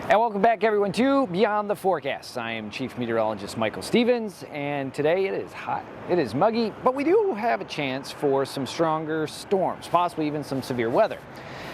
And welcome back, everyone, to Beyond the Forecast. I am Chief Meteorologist Michael Stevens, and today it is hot, it is muggy, but we do have a chance for some stronger storms, possibly even some severe weather.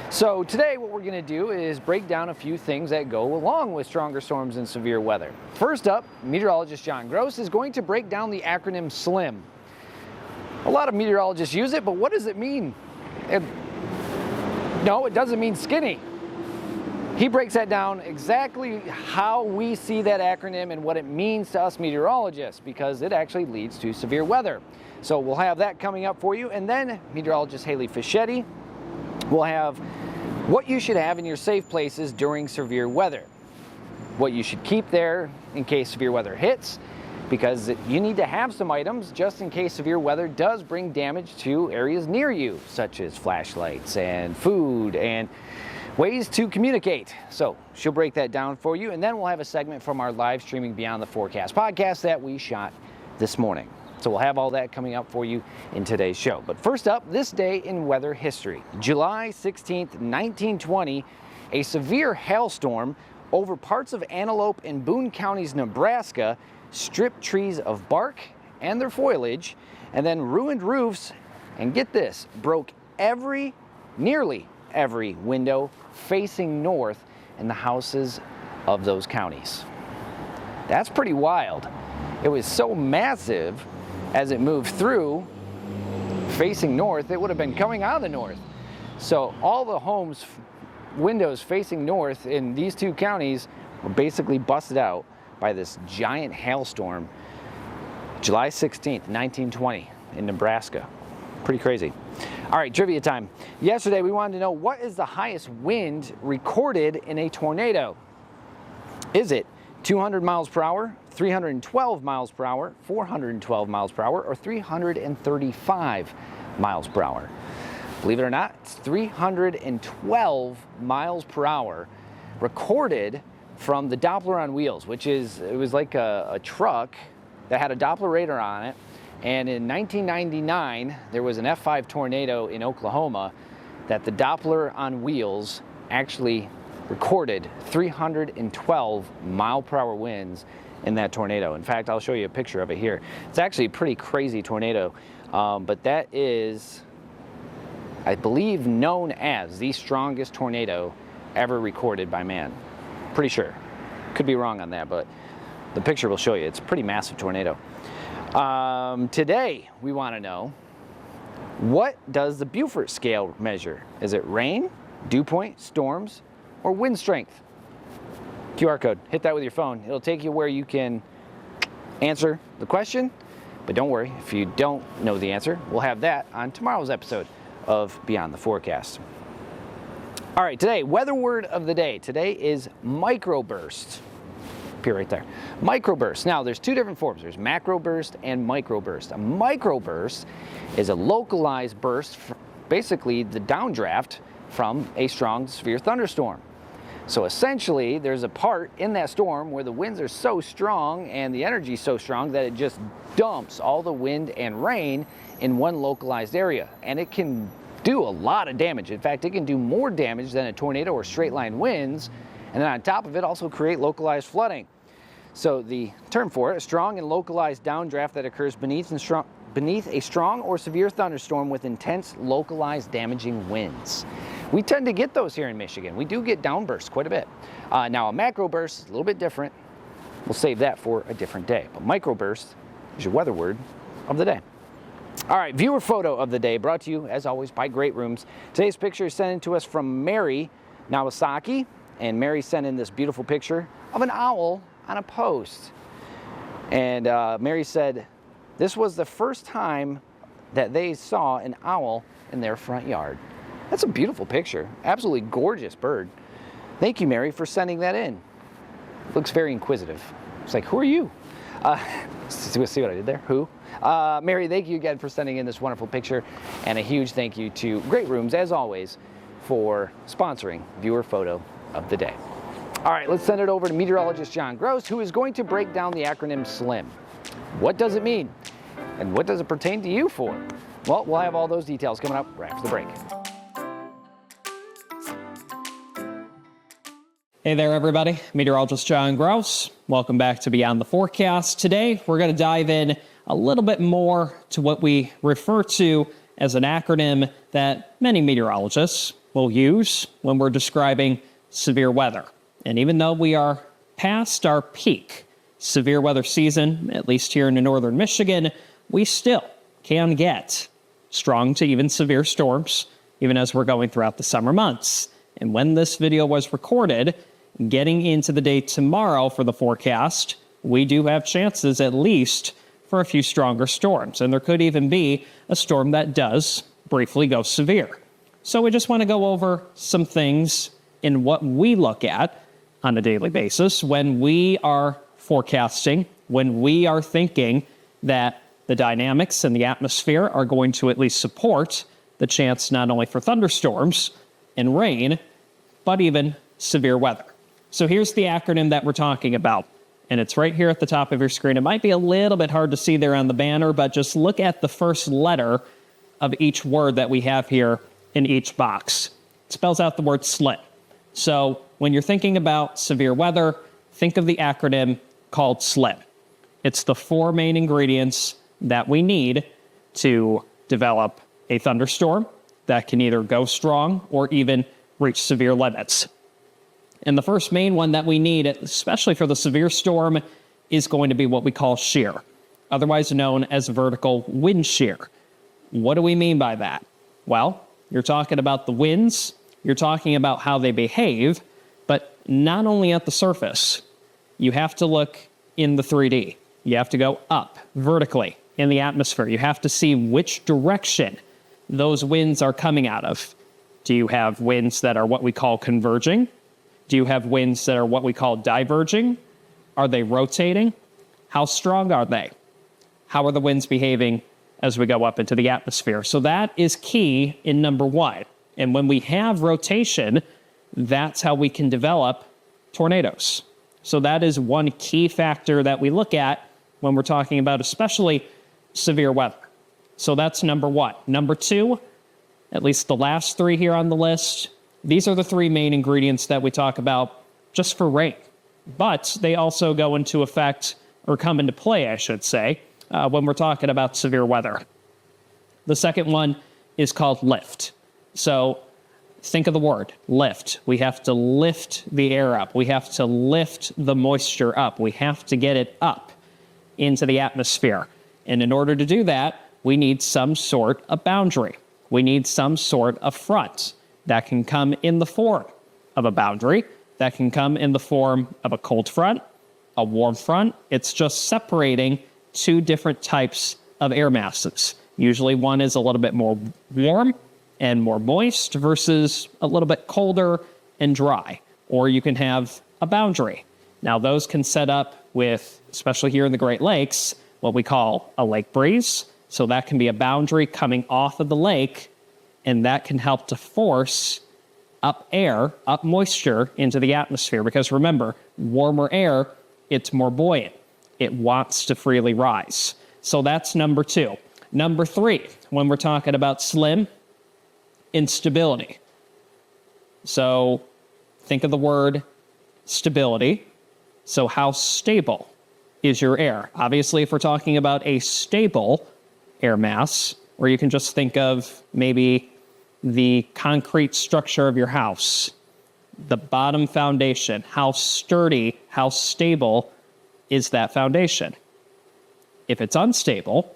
So today what we're going to do is break down a few things that go along with stronger storms and severe weather. First up, meteorologist John Gross is going to break down the acronym S.L.I M. A lot of meteorologists use it, but what does it mean? No, it doesn't mean skinny. He breaks that down exactly how we see that acronym and what it means to us meteorologists, because it actually leads to severe weather. So we'll have that coming up for you, and then meteorologist Haley Fischetti will have what you should have in your safe places during severe weather, what you should keep there in case severe weather hits, because you need to have some items just in case severe weather does bring damage to areas near you, such as flashlights and food and ways to communicate. So she'll break that down for you, and then we'll have a segment from our live streaming Beyond the Forecast podcast that we shot this morning. So we'll have all that coming up for you in today's show. But first up, this day in weather history. July 16th, 1920, a severe hailstorm over parts of Antelope and Boone counties, Nebraska, stripped trees of bark and their foliage, and then ruined roofs, and get this, broke nearly every window facing north in the houses of those counties. That's pretty wild. It was so massive as it moved through facing north, it would have been coming out of the north. So all the homes, windows facing north in these two counties were basically busted out by this giant hailstorm, July 16th, 1920 in Nebraska. Pretty crazy. All right, trivia time. Yesterday we wanted to know, what is the highest wind recorded in a tornado? Is it 200 miles per hour, 312 miles per hour, 412 miles per hour, or 335 miles per hour? Believe it or not, it's 312 miles per hour recorded from the Doppler on wheels, it was like a truck that had a Doppler radar on it. And in 1999, there was an F5 tornado in Oklahoma that the Doppler on wheels actually recorded 312 mile per hour winds in that tornado. In fact, I'll show you a picture of it here. It's actually a pretty crazy tornado, but that is, I believe, known as the strongest tornado ever recorded by man. Pretty sure. Could be wrong on that, but the picture will show you. It's a pretty massive tornado. Today, we want to know, what does the Beaufort scale measure? Is it rain, dew point, storms, or wind strength? QR code. Hit that with your phone. It'll take you where you can answer the question. But don't worry, if you don't know the answer, we'll have that on tomorrow's episode of Beyond the Forecast. All right, today, weather word of the day. Today is microburst. Appear right there. Microburst. Now, there's two different forms. There's macroburst and microburst. A microburst is a localized burst, basically the downdraft from a strong severe thunderstorm. So essentially, there's a part in that storm where the winds are so strong and the energy is so strong that it just dumps all the wind and rain in one localized area. And it can do a lot of damage. In fact, it can do more damage than a tornado or straight line winds. And then on top of it, also create localized flooding. So the term for it, a strong and localized downdraft that occurs beneath a strong or severe thunderstorm with intense localized damaging winds. We tend to get those here in Michigan. We do get downbursts quite a bit. Now a macroburst is a little bit different. We'll save that for a different day. But microburst is your weather word of the day. All right, viewer photo of the day brought to you, as always, by Great Rooms. Today's picture is sent in to us from Mary Nawasaki. And Mary sent in this beautiful picture of an owl on a post. And Mary said this was the first time that they saw an owl in their front yard. That's a beautiful picture. Absolutely gorgeous bird. Thank you, Mary, for sending that in. Looks very inquisitive. It's like, who are you? See what I did there? Who? Mary, thank you again for sending in this wonderful picture. And a huge thank you to Great Rooms, as always, for sponsoring viewer photo of the day. All right, let's send it over to meteorologist John Gross, who is going to break down the acronym S.L.I M. What does it mean? And what does it pertain to you for? Well, we'll have all those details coming up right after the break. Hey there, everybody. Meteorologist John Gross. Welcome back to Beyond the Forecast. Today, we're going to dive in a little bit more to what we refer to as an acronym that many meteorologists will use when we're describing severe weather. And even though we are past our peak severe weather season, at least here in northern Michigan, we still can get strong to even severe storms, even as we're going throughout the summer months. And when this video was recorded, getting into the day tomorrow for the forecast, we do have chances at least for a few stronger storms. And there could even be a storm that does briefly go severe. So we just want to go over some things in what we look at on a daily basis when we are forecasting, when we are thinking that the dynamics in the atmosphere are going to at least support the chance not only for thunderstorms and rain, but even severe weather. So here's the acronym that we're talking about, and it's right here at the top of your screen. It might be a little bit hard to see there on the banner, but just look at the first letter of each word that we have here in each box. It spells out the word S.L.I.M. So when you're thinking about severe weather, think of the acronym called S.L.I.M. It's the four main ingredients that we need to develop a thunderstorm that can either go strong or even reach severe limits. And the first main one that we need, especially for the severe storm, is going to be what we call shear, otherwise known as vertical wind shear. What do we mean by that? Well, you're talking about the winds, you're talking about how they behave, but not only at the surface. You have to look in the 3D. You have to go up vertically in the atmosphere. You have to see which direction those winds are coming out of. Do you have winds that are what we call converging? Do you have winds that are what we call diverging? Are they rotating? How strong are they? How are the winds behaving as we go up into the atmosphere? So that is key in number one. And when we have rotation, that's how we can develop tornadoes. So that is one key factor that we look at when we're talking about especially severe weather. So that's number one. Number two, at least the last three here on the list, these are the three main ingredients that we talk about just for rain. But they also go into effect, or come into play, I should say, when we're talking about severe weather. The second one is called lift. So think of the word lift. We have to lift the air up. We have to lift the moisture up. We have to get it up into the atmosphere. And in order to do that, we need some sort of boundary. We need some sort of front. That can come in the form of a boundary. That can come in the form of a cold front, a warm front. It's just separating two different types of air masses. Usually one is a little bit more warm and more moist versus a little bit colder and dry. Or you can have a boundary. Now those can set up with, especially here in the Great Lakes, what we call a lake breeze. So that can be a boundary coming off of the lake, and that can help to force up air, up moisture into the atmosphere. Because remember, warmer air, it's more buoyant. It wants to freely rise. So that's number two. Number three, when we're talking about S.L.I.M, instability. So think of the word stability. So how stable is your air? Obviously, if we're talking about a stable air mass, or you can just think of maybe the concrete structure of your house, the bottom foundation, how sturdy, how stable is that foundation? If it's unstable,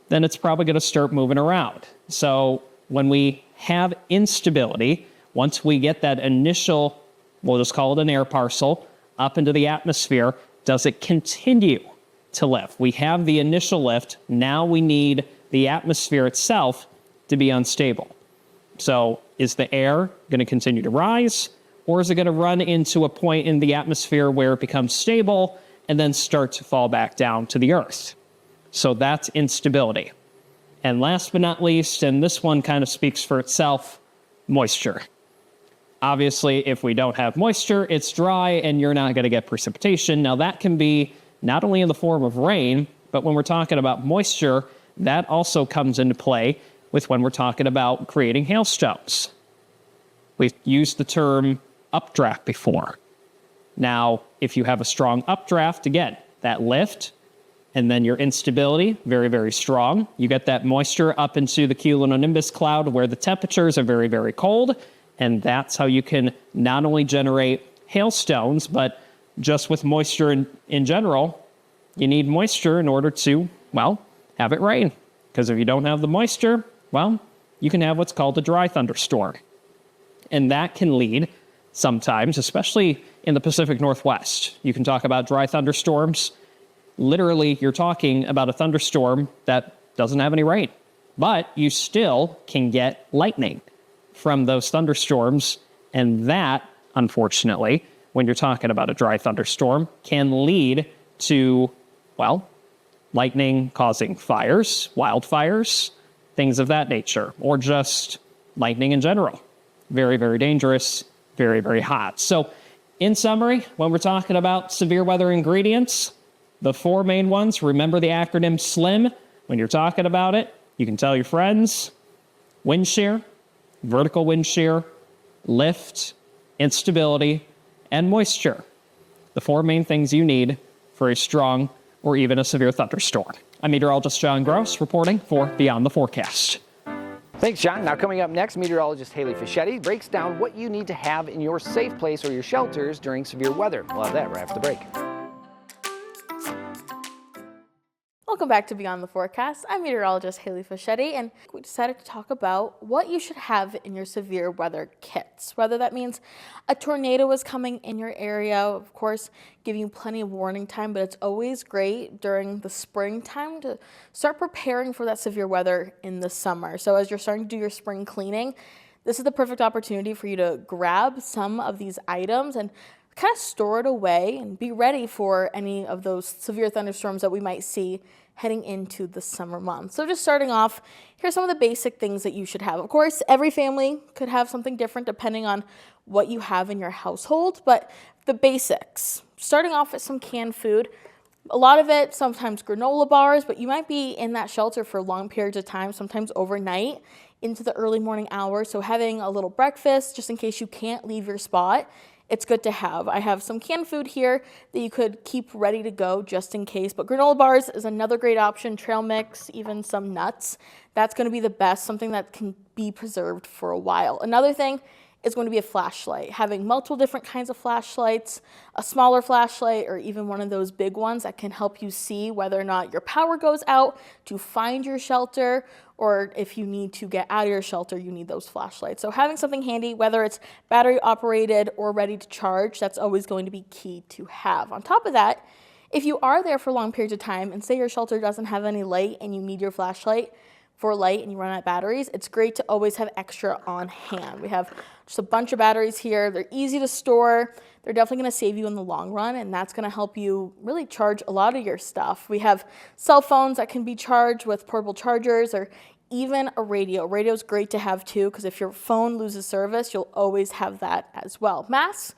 then it's probably going to start moving around. So when we have instability, once we get that initial, we'll just call it an air parcel, up into the atmosphere, does it continue to lift? We have the initial lift. Now we need the atmosphere itself to be unstable. So is the air going to continue to rise, or is it going to run into a point in the atmosphere where it becomes stable and then start to fall back down to the earth? So that's instability. And last but not least, and this one kind of speaks for itself, moisture. Obviously, if we don't have moisture, it's dry and you're not going to get precipitation. Now that can be not only in the form of rain, but when we're talking about moisture, that also comes into play with when we're talking about creating hailstones. We've used the term updraft before. Now, if you have a strong updraft, again, that lift, and then your instability, very, very strong. You get that moisture up into the cumulonimbus cloud where the temperatures are very, very cold. And that's how you can not only generate hailstones, but just with moisture in general, you need moisture in order to, well, have it rain. Because if you don't have the moisture, well, you can have what's called a dry thunderstorm. And that can lead sometimes, especially in the Pacific Northwest. You can talk about dry thunderstorms. Literally, you're talking about a thunderstorm that doesn't have any rain, but you still can get lightning from those thunderstorms. And that, unfortunately, when you're talking about a dry thunderstorm, can lead to, well, lightning causing fires, wildfires, things of that nature, or just lightning in general. Very, very dangerous, very, very hot. So in summary, when we're talking about severe weather ingredients, the four main ones, remember the acronym S.L.I.M. When you're talking about it, you can tell your friends: wind shear, vertical wind shear, lift, instability, and moisture. The four main things you need for a strong or even a severe thunderstorm. I'm meteorologist John Gross reporting for Beyond the Forecast. Thanks, John. Now coming up next, meteorologist Haley Fischetti breaks down what you need to have in your safe place or your shelters during severe weather. We'll have that right after the break. Welcome back to Beyond the Forecast. I'm meteorologist Haley Fischetti, and we decided to talk about what you should have in your severe weather kits. Whether that means a tornado is coming in your area, of course, giving you plenty of warning time, but it's always great during the springtime to start preparing for that severe weather in the summer. So as you're starting to do your spring cleaning, this is the perfect opportunity for you to grab some of these items and kind of store it away and be ready for any of those severe thunderstorms that we might see heading into the summer months. So just starting off, here's some of the basic things that you should have. Of course, every family could have something different depending on what you have in your household, but the basics. Starting off with some canned food. A lot of it, sometimes granola bars, but you might be in that shelter for long periods of time, sometimes overnight into the early morning hours. So having a little breakfast just in case you can't leave your spot, it's good to have. I have some canned food here that you could keep ready to go just in case, but granola bars is another great option, trail mix, even some nuts. That's going to be the best, something that can be preserved for a while. Another thing is going to be a flashlight. Having multiple different kinds of flashlights, a smaller flashlight, or even one of those big ones that can help you see whether or not your power goes out to find your shelter, or if you need to get out of your shelter, you need those flashlights. So having something handy, whether it's battery operated or ready to charge, that's always going to be key to have. On top of that, if you are there for long periods of time and say your shelter doesn't have any light and you need your flashlight for light and you run out of batteries, it's great to always have extra on hand. We have just a bunch of batteries here. They're easy to store. They're definitely going to save you in the long run, and that's going to help you really charge a lot of your stuff. We have cell phones that can be charged with portable chargers, or even a radio. Radio is great to have too, because if your phone loses service, you'll always have that as well. Masks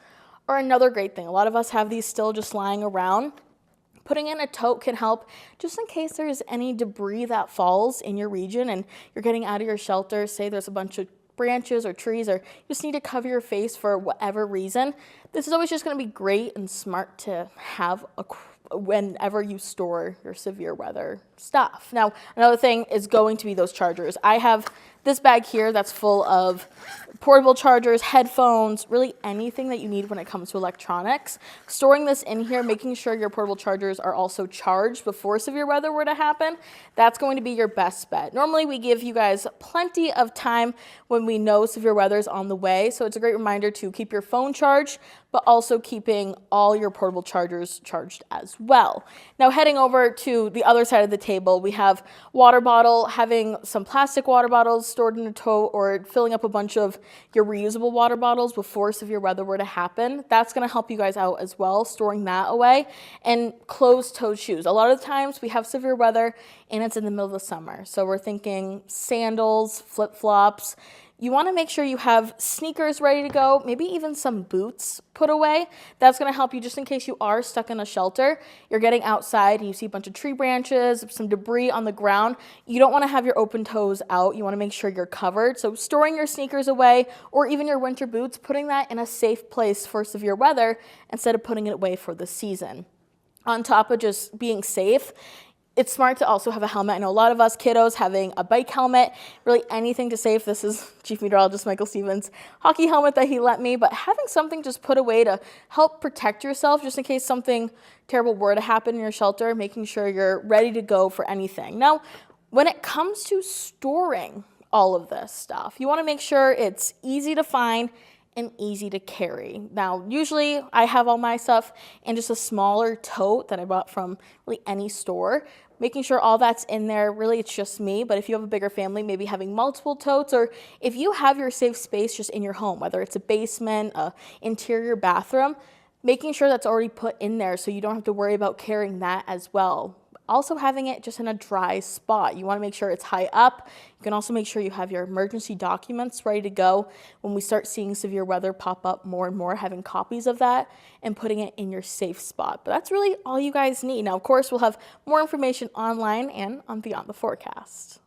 are another great thing. A lot of us have these still just lying around. Putting in a tote can help just in case there's any debris that falls in your region and you're getting out of your shelter. Say there's a bunch of branches or trees, or you just need to cover your face for whatever reason. This is always just going to be great and smart to have whenever you store your severe weather stuff. Now, another thing is going to be those chargers. I have this bag here that's full of portable chargers, headphones, really anything that you need when it comes to electronics. Storing this in here, making sure your portable chargers are also charged before severe weather were to happen, that's going to be your best bet. Normally we give you guys plenty of time when we know severe weather is on the way, so it's a great reminder to keep your phone charged, but also keeping all your portable chargers charged as well. Now heading over to the other side of the table, we have water bottle. Having some plastic water bottles stored in a tote, or filling up a bunch of your reusable water bottles before severe weather were to happen, that's going to help you guys out as well, storing that away. And closed-toed shoes. A lot of times we have severe weather and it's in the middle of the summer, so we're thinking sandals, flip-flops. You want to make sure you have sneakers ready to go, maybe even some boots put away. That's going to help you just in case you are stuck in a shelter. You're getting outside and you see a bunch of tree branches, some debris on the ground. You don't want to have your open toes out. You want to make sure you're covered. So storing your sneakers away or even your winter boots, putting that in a safe place for severe weather instead of putting it away for the season. On top of just being safe, it's smart to also have a helmet. I know a lot of us kiddos having a bike helmet, really anything to save. This is Chief Meteorologist Michael Stevens' hockey helmet that he lent me, but having something just put away to help protect yourself just in case something terrible were to happen in your shelter, making sure you're ready to go for anything. Now, when it comes to storing all of this stuff, you want to make sure it's easy to find and easy to carry. Now, usually I have all my stuff in just a smaller tote that I bought from really any store, making sure all that's in there. Really, it's just me, but if you have a bigger family, maybe having multiple totes, or if you have your safe space just in your home, whether it's a basement, a interior bathroom, making sure that's already put in there so you don't have to worry about carrying that as well. Also having it just in a dry spot. You want to make sure it's high up. You can also make sure you have your emergency documents ready to go when we start seeing severe weather pop up more and more, having copies of that and putting it in your safe spot. But that's really all you guys need. Now, of course, we'll have more information online and on Beyond the Forecast.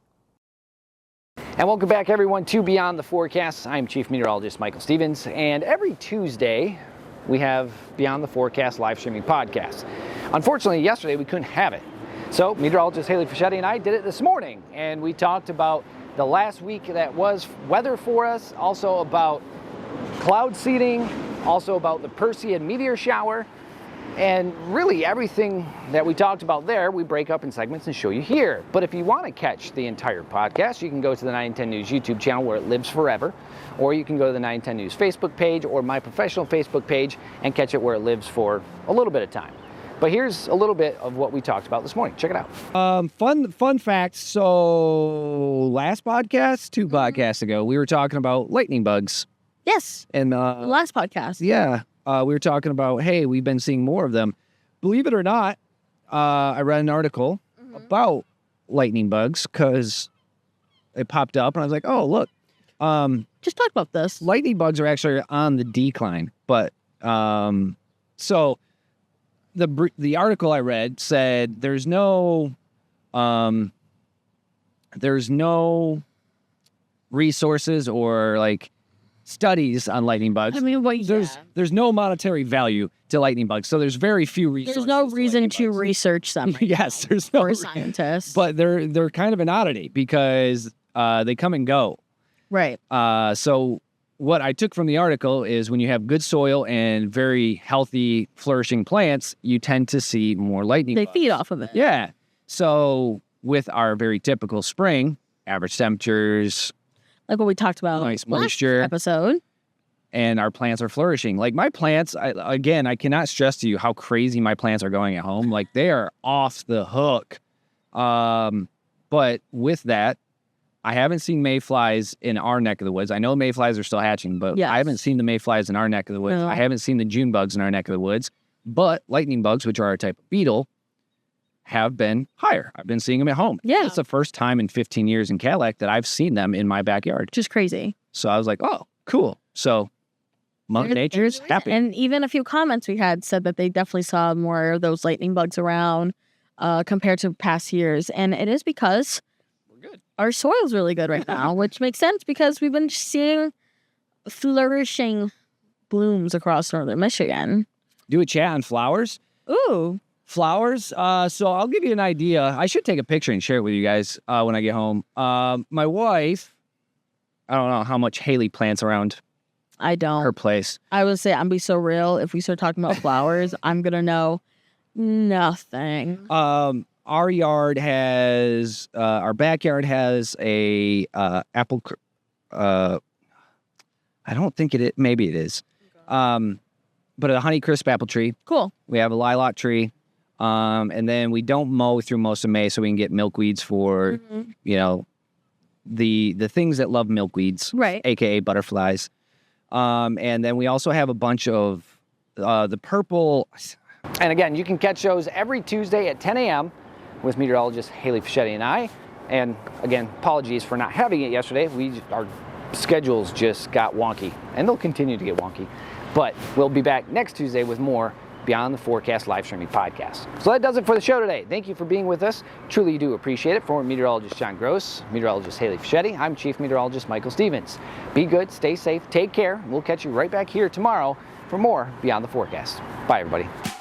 And welcome back, everyone, to Beyond the Forecast. I'm Chief Meteorologist Michael Stevens, and every Tuesday we have Beyond the Forecast live streaming podcast. Unfortunately, yesterday we couldn't have it. So meteorologist Haley Fischetti and I did it this morning, and we talked about the last week that was weather for us, also about cloud seeding, also about the Perseid meteor shower, and really everything that we talked about there, we break up in segments and show you here. But if you want to catch the entire podcast, you can go to the 910 News YouTube channel where it lives forever, or you can go to the 910 News Facebook page or my professional Facebook page and catch it where it lives for a little bit of time. But here's a little bit of what we talked about this morning. Check it out. Fun fact. So last podcast, two podcasts ago, we were talking about lightning bugs. Yes. And Last podcast. yeah, we were talking about, hey, we've been seeing more of them. Believe it or not, I read an article about lightning bugs because it popped up and I was like, oh, look. Just talk about this. Lightning bugs are actually on the decline. But so the article I read said there's no resources or like studies on lightning bugs. I mean, there's no monetary value to lightning bugs, so there's very few resources. there's no reason to research them. Right yes, now there's no for scientists. but they're kind of an oddity because they come and go. Right. So what I took from the article is when you have good soil and very healthy, flourishing plants, you tend to see more lightning bugs. They feed off of it. Yeah. So with our very typical spring, average temperatures, Like what we talked about nice last moisture, episode. and our plants are flourishing. Like my plants, I cannot stress to you how crazy my plants are going at home. Like they are off the hook. But with that, I haven't seen mayflies in our neck of the woods. I know mayflies are still hatching, but Yes. I haven't seen the mayflies in our neck of the woods. No. I haven't seen the June bugs in our neck of the woods. But lightning bugs, which are a type of beetle, have been higher. I've been seeing them at home. Yeah. It's the first time in 15 years in Cadillac that I've seen them in my backyard. Just crazy. So I was like, oh, cool. So Mother Nature's happy. And even a few comments we had said that they definitely saw more of those lightning bugs around compared to past years. And it is because We're good. our soil's really good right now, which makes sense because we've been seeing flourishing blooms across northern Michigan. Do a chat on flowers. Ooh. Flowers. So I'll give you an idea. I should take a picture and share it with you guys when I get home. My wife, I don't know how much Haley plants around I don't. her place. I would say I'm be so real. If we start talking about flowers, I'm gonna know nothing. Our yard has, our backyard has a apple. I don't think maybe it is. But a Honeycrisp apple tree. Cool. We have a lilac tree. And then we don't mow through most of May so we can get milkweeds for, you know, the things that love milkweeds, Right. AKA butterflies. And then we also have a bunch of the purple. And again, you can catch those every Tuesday at 10 a.m. with meteorologist Haley Fischetti and I. And again, apologies for not having it yesterday. We are schedules just got wonky, and they'll continue to get wonky. But we'll be back next Tuesday with more Beyond the Forecast live streaming podcast. So that does it for the show today. Thank you for being with us. Truly do appreciate it. For meteorologist John Gross, meteorologist Haley Fischetti, I'm Chief Meteorologist Michael Stevens. Be good, stay safe, take care. We'll catch you right back here tomorrow for more Beyond the Forecast. Bye, everybody.